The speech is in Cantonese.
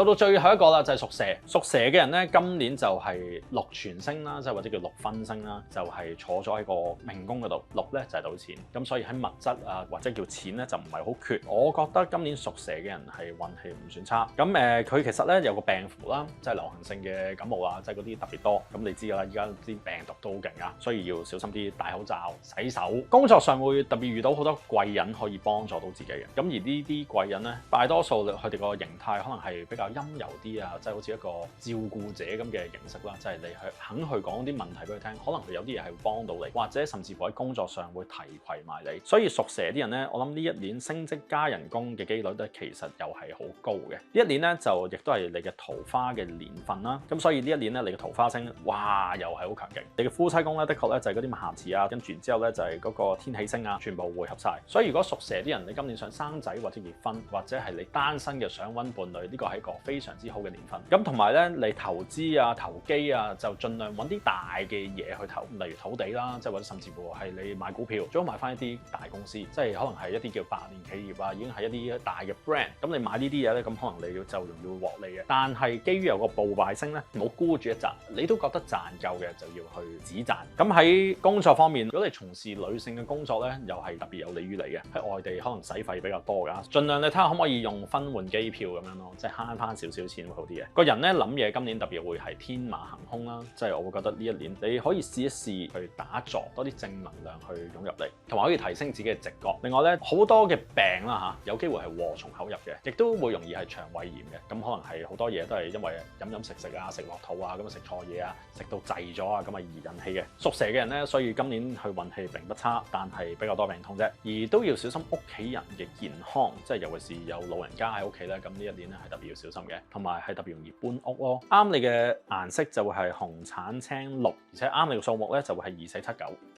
到最後一個啦，就係屬蛇。屬蛇嘅人咧，今年就係祿全星啦，即係或者叫祿分星啦，就係坐咗喺個命宮嗰度。祿咧就係賭錢，咁所以喺物質啊或者叫錢咧就唔係好缺。我覺得今年屬蛇嘅人係運氣唔算差。咁佢其實咧有個病符啦，即係流行性嘅感冒啊，即係嗰啲特別多。咁你知㗎啦，而家啲病毒都好勁啊，所以要小心啲，戴口罩、洗手。工作上會特別遇到好多貴人可以幫助到自己嘅。咁而呢啲貴人咧，大多數佢哋個形態可能係比較陰柔啲啊，即係好似一個照顧者咁嘅形式啦，即係你肯去講啲問題俾佢聽，可能佢有啲嘢係會幫到你，或者甚至乎喺工作上會提攜埋你。所以屬蛇啲人咧，我諗呢一年升職加人工嘅機率咧，其實又係好高嘅。呢一年咧就亦都係你嘅桃花嘅年份啦，咁所以呢一年咧你嘅桃花星，哇又係好強勁。你嘅夫妻宮咧，的確咧就係嗰啲麻字啊，跟住之後咧就係嗰個天喜星啊，全部匯合晒。所以如果屬蛇啲人，你今年想生仔或者結婚，或者係你單身嘅想揾伴侶，呢個係一個非常之好嘅年份。咁同埋咧，你投資啊、投機啊，就盡量揾啲大嘅嘢去投，例如土地啦，即係或者甚至乎係你買股票，最好買翻一啲大公司，即係可能係一啲叫百年企業啊，已經係一啲大嘅 brand。咁你買呢啲嘢咧，咁可能你就容易會獲利嘅。但係基於有個暴敗星咧，唔好孤注一擲，你都覺得賺夠嘅就要去止賺。咁喺工作方面，如果你從事女性嘅工作咧，又係特別有利於你嘅。喺外地可能使費比較多㗎，盡量你睇下可唔可以用分換機票咁樣咯，即係慳翻少少錢會好啲嘅。個人咧諗嘢今年特別會係天馬行空啦，即係我會覺得呢一年你可以試一試去打坐，多啲正能量去湧入嚟，同埋可以提升自己嘅直覺。另外咧，好多嘅病啦有機會係禍從口入嘅，亦都會容易係腸胃炎嘅。咁可能係好多嘢都係因為飲食啊、食落肚啊，咁食錯嘢啊、食到滯咗啊，咁而引起嘅。屬蛇嘅人咧，所以今年佢運氣並不差，但係比較多病痛啫，而都要小心屋企人嘅健康，即係尤其是有老人家喺屋企咧，咁呢一年咧係特別要小心嘅，同埋係特別容易搬屋咯。啱你嘅顏色就會係紅、橙、青、綠，而且啱你嘅數目咧就會係2479。